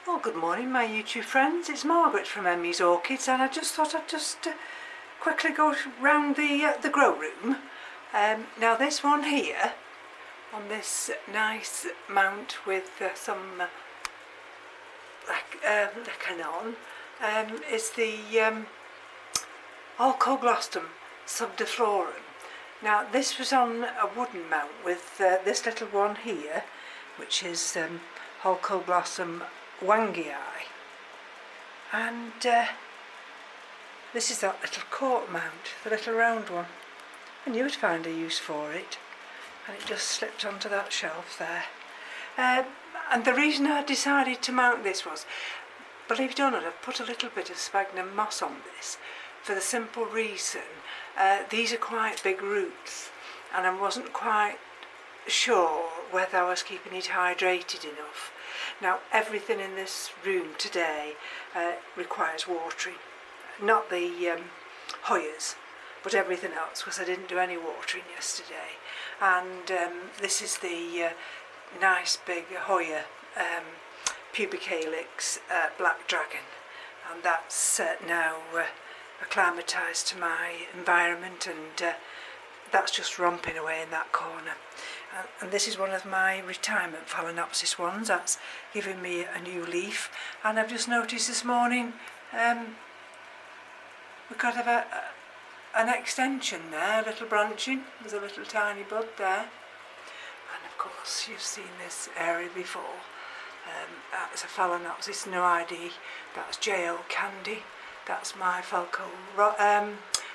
Well, good morning my YouTube friends, it's Margaret from M.E.s Orchids, and I just thought I'd just quickly go round the grow room. Now this one here, on this nice mount with some lichen is the Orchids subdiflorum. Now this was on a wooden mount with this little one here, which is Orchids wangii, and this is that little court mount, the little round one. I knew I'd find a use for it, and it just slipped onto that shelf there. And the reason I decided to mount this was, believe it or not, I've put a little bit of sphagnum moss on this for the simple reason these are quite big roots, and I wasn't quite sure whether I was keeping it hydrated enough. Now everything in this room today requires watering, not the Hoyas, but everything else, because I didn't do any watering yesterday. And this is the nice big Hoya pubic calyx black dragon, and that's now acclimatised to my environment, and that's just romping away in that corner. And this is one of my retirement Phalaenopsis ones that's giving me a new leaf. And I've just noticed this morning we've got an extension there, a little branching. There's a little tiny bud there. And of course you've seen this area before. That's a Phalaenopsis no ID. That's J.O. Candy. That's my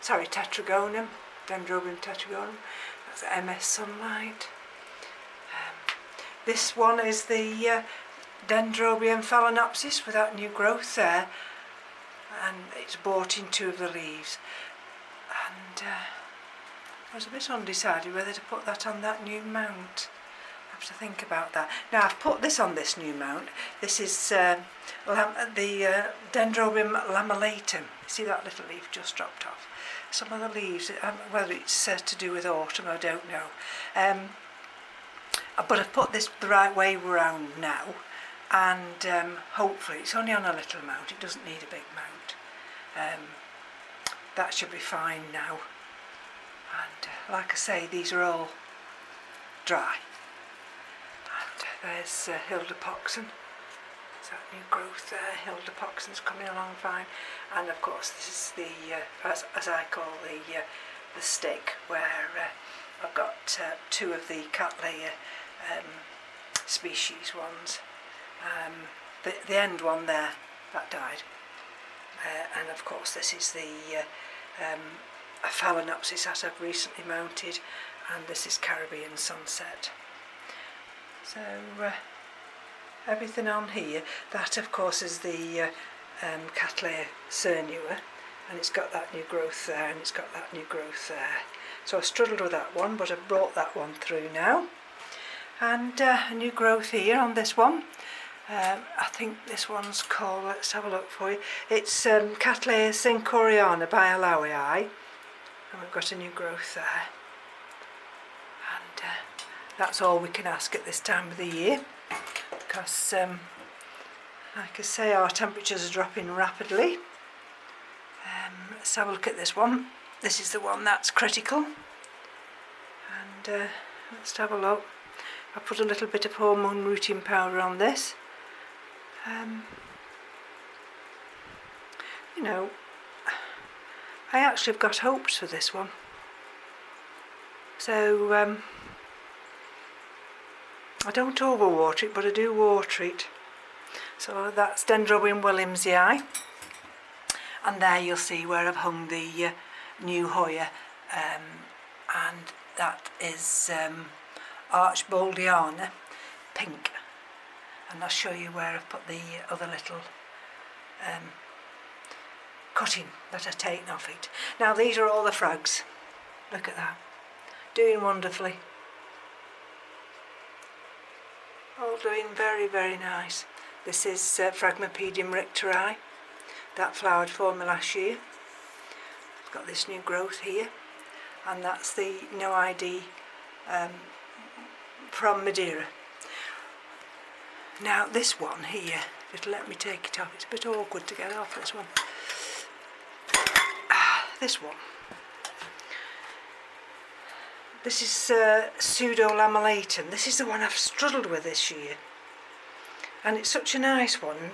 Tetragonum, Dendrobium tetragonum. That's M.E.s sunlight. This one is the Dendrobium Phalaenopsis with that new growth there, and it's bought in two of the leaves. And I was a bit undecided whether to put that on that new mount. I have to think about that. Now I've put this on this new mount. This is the Dendrobium lamellatum. See that little leaf just dropped off? Some of the leaves, whether it's to do with autumn, I don't know. But I've put this the right way round now, and hopefully it's only on a little mount, it doesn't need a big mount. That should be fine now. And like I say, these are all dry. And there's Hildepoxen. There's that new growth there. Hildepoxen's coming along fine. And of course this is the, as I call the stick, where I've got two of the Cattleya species ones. The end one there, that died. And of course this is the a Phalaenopsis that I've recently mounted, and this is Caribbean Sunset. So everything on here, that of course is the Cattleya cernua, and it's got that new growth there, and it's got that new growth there. So I struggled with that one, but I've brought that one through now. And a new growth here on this one. I think this one's called, let's have a look for you. It's Cattleya cincoriana by Alawii, and we've got a new growth there. And that's all we can ask at this time of the year, because like I say, our temperatures are dropping rapidly. Let's have a look at this one. This is the one that's critical. And let's have a look. I put a little bit of hormone rooting powder on this. You know, I actually have got hopes for this one. So I don't overwater it, but I do water it. So that's Dendrobium williamsii, and there you'll see where I've hung the new Hoya, and that is Archboldiana pink, and I'll show you where I've put the other little cutting that I've taken off it. Now these are all the frags. Look at that, doing wonderfully, all doing very, very nice. This is Phragmipedium richteri, that flowered for me last year. I've got this new growth here, and that's the no ID from Madeira. Now this one here It'll let me take it off. It's a bit awkward to get off this one. This one. This is pseudo-lamellatum. This is the one I've struggled with this year. And it's such a nice one.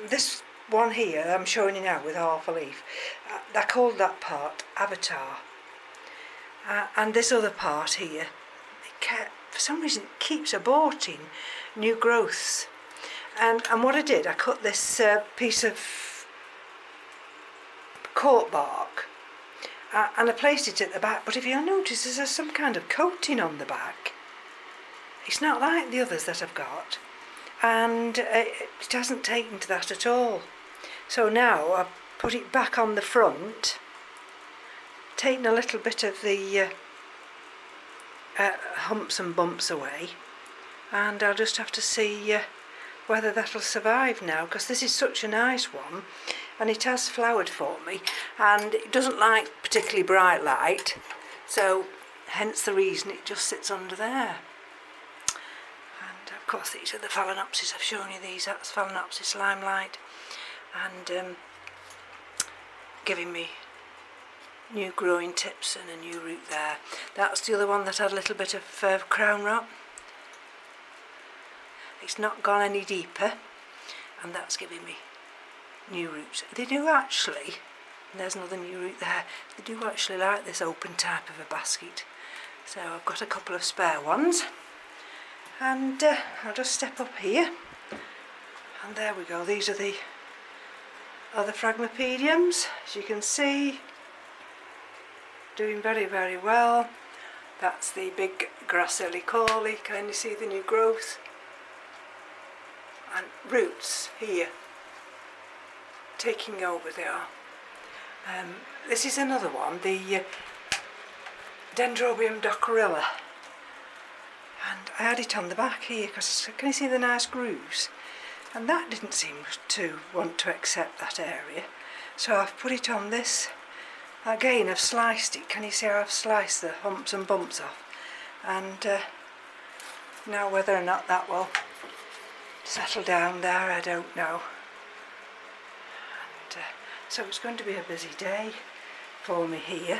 This one here I'm showing you now with half a leaf, I called that part Avatar. And this other part here, for some reason it keeps aborting new growths. And what I did, I cut this piece of cork bark and I placed it at the back, but if you'll notice there's some kind of coating on the back. It's not like the others that I've got, and it hasn't taken to that at all. So now I've put it back on the front, taken a little bit of the humps and bumps away, and I'll just have to see whether that'll survive now, because this is such a nice one and it has flowered for me, and it doesn't like particularly bright light, so hence the reason it just sits under there. And of course these are the Phalaenopsis. I've shown you these. That's Phalaenopsis limelight, and giving me new growing tips and a new root there. That's the other one that had a little bit of crown rot. It's not gone any deeper, and that's giving me new roots. They do actually, and there's another new root there, they do actually like this open type of a basket. So I've got a couple of spare ones, and I'll just step up here, and there we go. These are the other Phragmipediums, as you can see, doing very, very well. That's the big Gracillicauli. Can you see the new growth? And roots here, taking over they are. This is another one, the Dendrobium docorilla, and I had it on the back here because can you see the nice grooves, and that didn't seem to want to accept that area, so I've put it on this. Again, I've sliced it. Can you see how I've sliced the humps and bumps off? And now whether or not that will settle down there, I don't know. And so it's going to be a busy day for me here.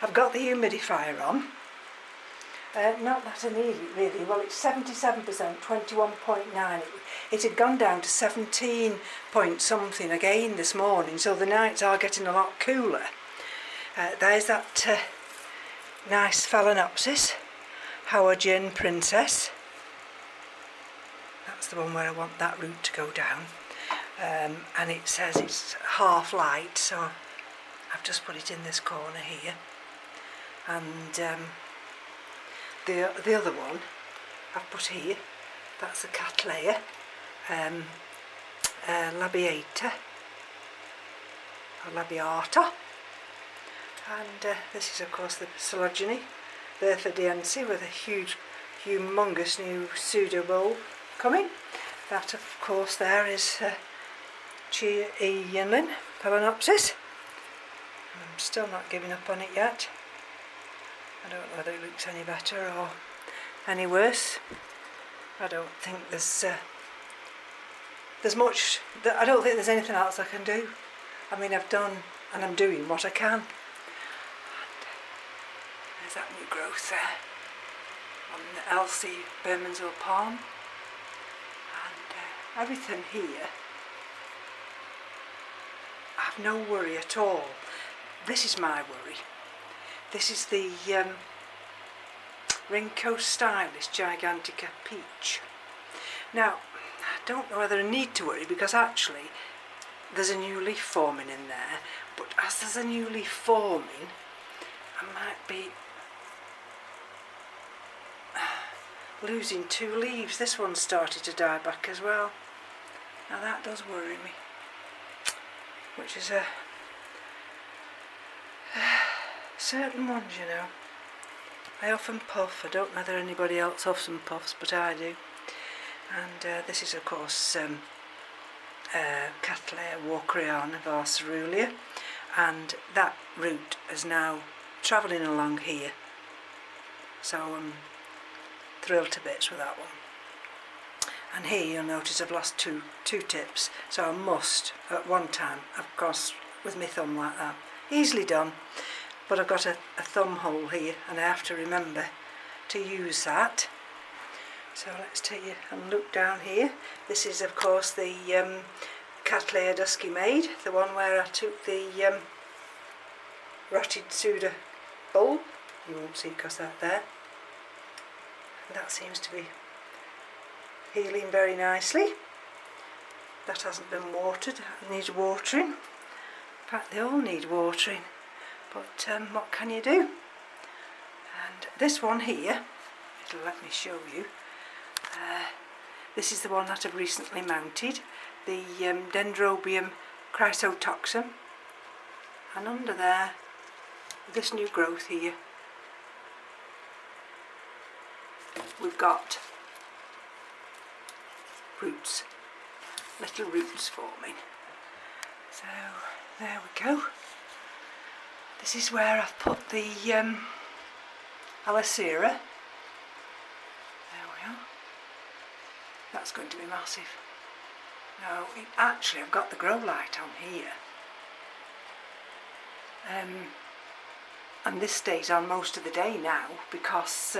I've got the humidifier on. Not that I need it really. Well, it's 77%, 21.9. It had gone down to 17 point something again this morning, so the nights are getting a lot cooler. There's that nice Phalaenopsis, Howardian Princess. That's the one where I want that root to go down. And it says it's half light, so I've just put it in this corner here. And the other one I've put here, that's the Cattleya labiata, or labiata, and this is of course the Psilogeny, Berthardiense, with a huge, humongous new pseudo-bulb coming. That of course there is Chia E. Yinlin, Phalaenopsis. I'm still not giving up on it yet. I don't know whether it looks any better or any worse. I don't think there's much, I don't think there's anything else I can do. I mean, I've done and I'm doing what I can. And there's that new growth there on the Elsie Bermondsey palm. And everything here, I have no worry at all. This is my worry. This is the Ringco Stylist Gigantica Peach. Now, I don't know whether I need to worry, because actually there's a new leaf forming in there, but as there's a new leaf forming, I might be losing two leaves. This one started to die back as well. Now that does worry me, which is a certain ones, you know. I often puff. I don't know whether anybody else often puffs, but I do. And this is of course Cattleya walkeriana varcerulia, and that root is now travelling along here, so I'm thrilled to bits with that one. and here you'll notice I've lost two tips, so I must at one time, of course, with my thumb like that. Easily done, but I've got a thumb hole here and I have to remember to use that. So let's take you and look down here. This is of course the Cattleya Dusky Maid, the one where I took the rotted Suda bulb. You won't see because that's there. And that seems to be healing very nicely. That hasn't been watered, it needs watering. In fact they all need watering, but what can you do? And this one here, it'll let me show you. This is the one that I've recently mounted, the Dendrobium chrysotoxum, and under there, this new growth here, we've got roots, little roots forming. So there we go. This is where I've put the Alicera. That's going to be massive. Now, actually I've got the grow light on here. And this stays on most of the day now because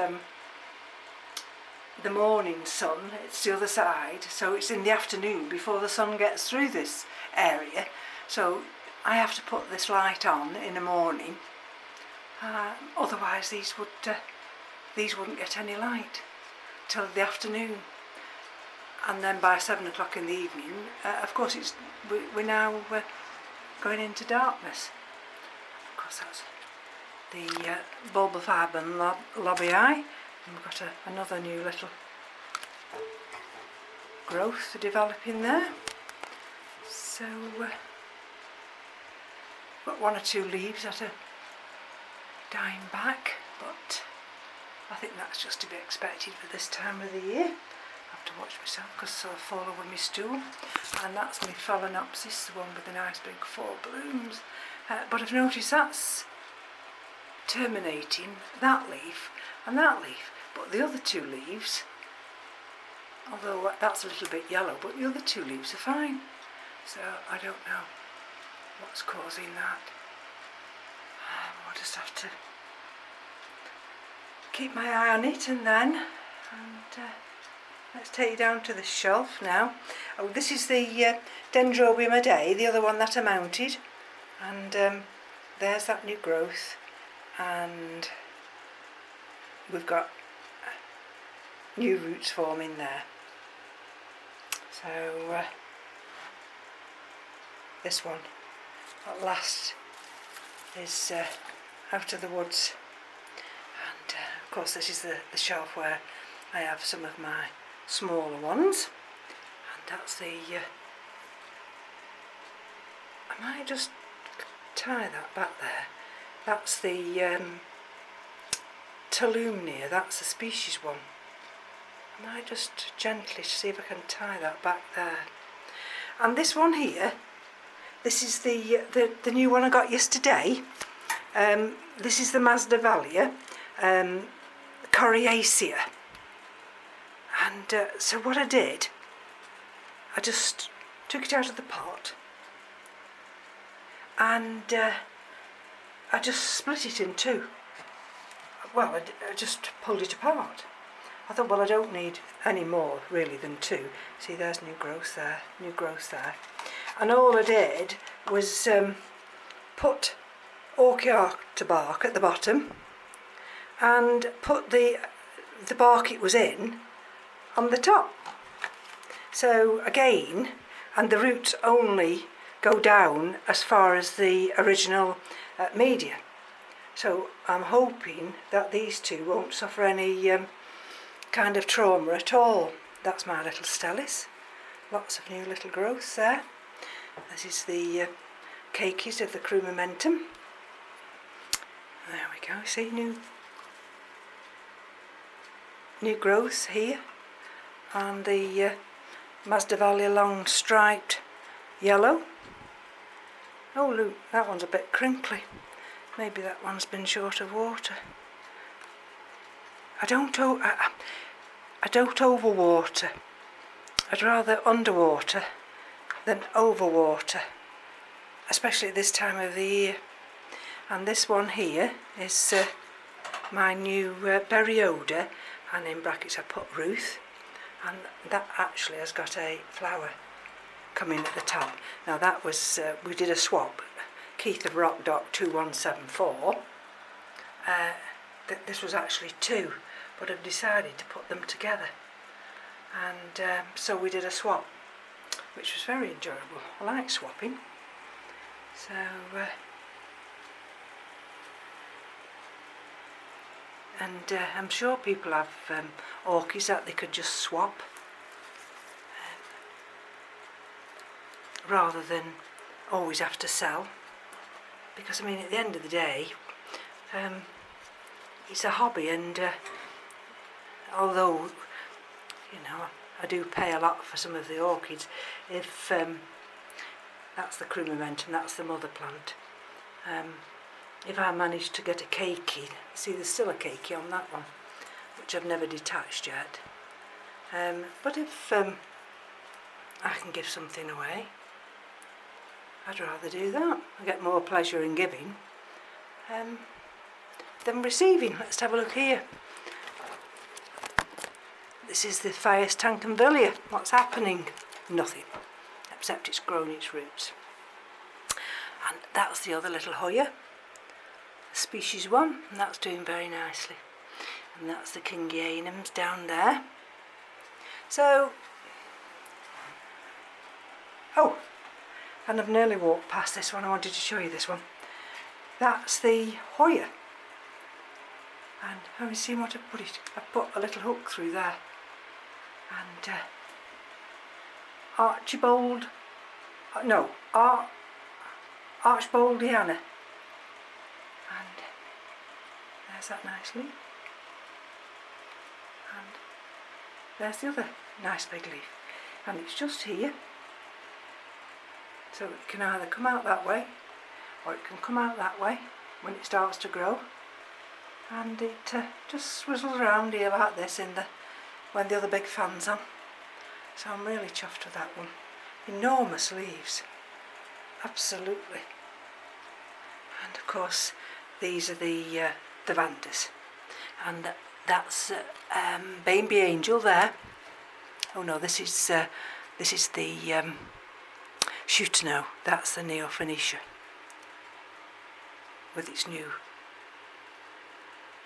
the morning sun, it's the other side, so it's in the afternoon before the sun gets through this area. So I have to put this light on in the morning, otherwise these wouldn't get any light till the afternoon. And then by 7 o'clock in the evening, of course we're now going into darkness. Of course that's the Bulbophyllum lobbii, and we've got another new little growth developing there. So got one or two leaves that are dying back, but I think that's just to be expected for this time of the year. I have to watch myself because I'll fall over my stool. And that's my Phalaenopsis, the one with the nice big 4 blooms. But I've noticed that's terminating, that leaf and that leaf. But the other 2 leaves, although that's a little bit yellow, but the other 2 leaves are fine. So I don't know what's causing that. I'll just have to keep my eye on it, and then let's take you down to the shelf now. Oh, this is the Dendrobium adae, the other one that I mounted, and there's that new growth, and we've got new roots forming there. So this one at last is out of the woods, and of course this is the shelf where I have some of my smaller ones, and that's the I might just tie that back there. That's the Talumnia, that's the species one. I might just gently see if I can tie that back there. And this one here, this is the new one I got yesterday. This is the Masdevallia coriacea. And so what I did, I just took it out of the pot and I just split it in 2. Well, I just pulled it apart. I thought, well, I don't need any more really than 2. See, there's new growth there, new growth there. And all I did was put Orchids bark at the bottom and put the bark it was in on the top. So again, and the roots only go down as far as the original media. So I'm hoping that these 2 won't suffer any kind of trauma at all. That's my little Stellis. Lots of new little growths there. This is the cakeys of the Crumentum. There we go, see, new growths here. And the Masdevallia long striped yellow. Oh look, that one's a bit crinkly. Maybe that one's been short of water. I don't overwater. I'd rather underwater than overwater, especially this time of the year. And this one here is my new berry odour, and in brackets I put Ruth, and that actually has got a flower coming at the top. Now that was, we did a swap, Keith of Rock Dock 2174. This was actually two, but I've decided to put them together, and so we did a swap, which was very enjoyable. I like swapping. So and I'm sure people have orchids that they could just swap, rather than always have to sell, because I mean at the end of the day it's a hobby, and although you know I do pay a lot for some of the orchids, if that's the crumamentum, that's the mother plant, if I manage to get a keiki, see there's still a keiki on that one, which I've never detached yet, but if I can give something away, I'd rather do that. I get more pleasure in giving than receiving. Let's have a look here. This is the Fias Tankenvillia. What's happening? Nothing, except it's grown its roots. And that's the other little Hoya, species 1, and that's doing very nicely. And that's the Kingianums down there. So, oh, and I've nearly walked past this one. I wanted to show you this one. That's the Hoya. And have you seen what I've put it? I've put a little hook through there. And Archboldiana. And there's that nice leaf. And there's the other nice big leaf. And it's just here. So it can either come out that way, or it can come out that way when it starts to grow. And it just swizzles around here like this when the other big fan's on. So I'm really chuffed with that one. Enormous leaves, absolutely. And of course these are the Vandas, and that's Baby Angel there. Oh no, this is the Shootano. That's the Neophonetia with its new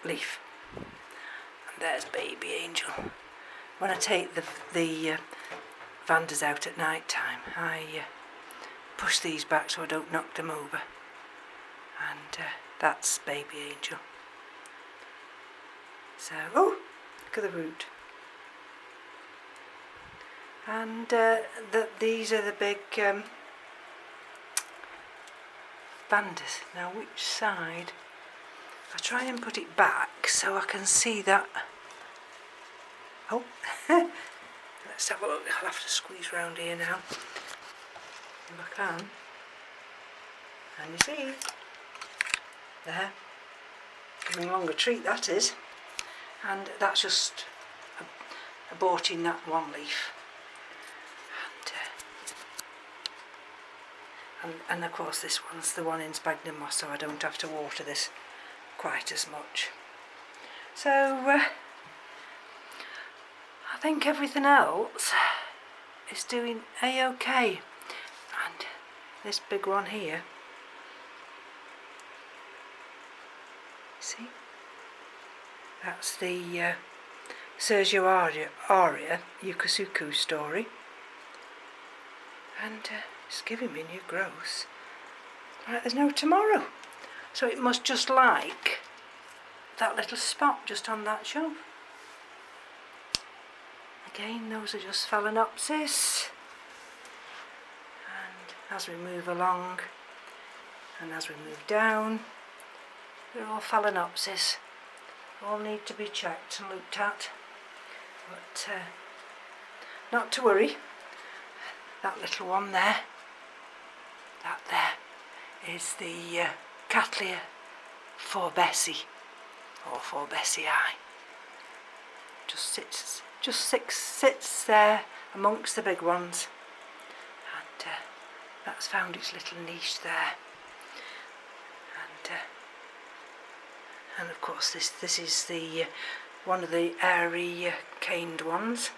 leaf. And there's Baby Angel. When I take the Vandas out at night time, I push these back so I don't knock them over. And that's Baby Angel. So, oh, look at the root. And these are the big Vandas. Now, which side? I'll try and put it back so I can see that. Oh, let's have a look. I'll have to squeeze round here now, if I can. And you see, there, coming along a treat that is, and that's just aborting that one leaf. And of course this one's the one in sphagnum moss, so I don't have to water this quite as much. So I think everything else is doing a-okay. And this big one here, see, that's the Sergio Aria Yukusuku story, and it's giving me new growth. Right, there's no tomorrow, so it must just like that little spot just on that shelf. Again, those are just phalaenopsis, and as we move along and as we move down, they're all phalaenopsis. All need to be checked and looked at, but not to worry. That little one there, that there is the Cattleya Forbesii, or Forbesii. Just sits there amongst the big ones, and that's found its little niche there. And of course this is the one of the airy caned ones.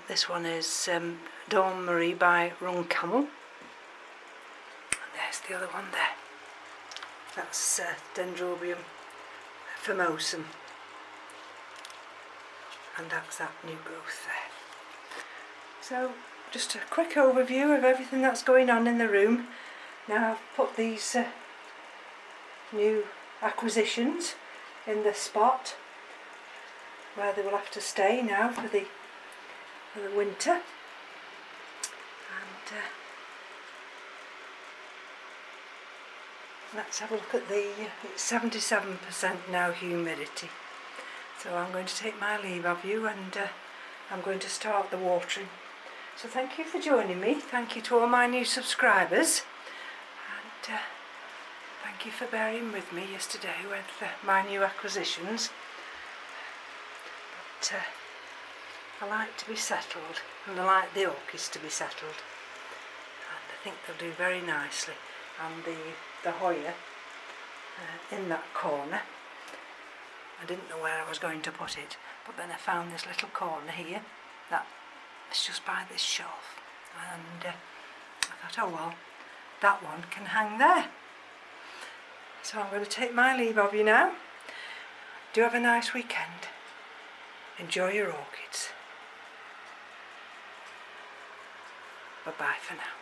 This one is Dawn Marie by Run Camel, and there's the other one there. That's Dendrobium famosum, and that's that new growth there. So just a quick overview of everything that's going on in the room. Now I've put these new acquisitions in the spot where they will have to stay now for the winter, and let's have a look at the, it's 77% now humidity, so I'm going to take my leave of you, and I'm going to start the watering. So thank you for joining me, thank you to all my new subscribers, and thank you for bearing with me yesterday with my new acquisitions. But I like to be settled, and I like the orchids to be settled, and I think they'll do very nicely. And the Hoya in that corner, I didn't know where I was going to put it, but then I found this little corner here that is just by this shelf, and I thought, oh well, that one can hang there. So I'm going to take my leave of you now. Do have a nice weekend. Enjoy your orchids. Bye bye for now.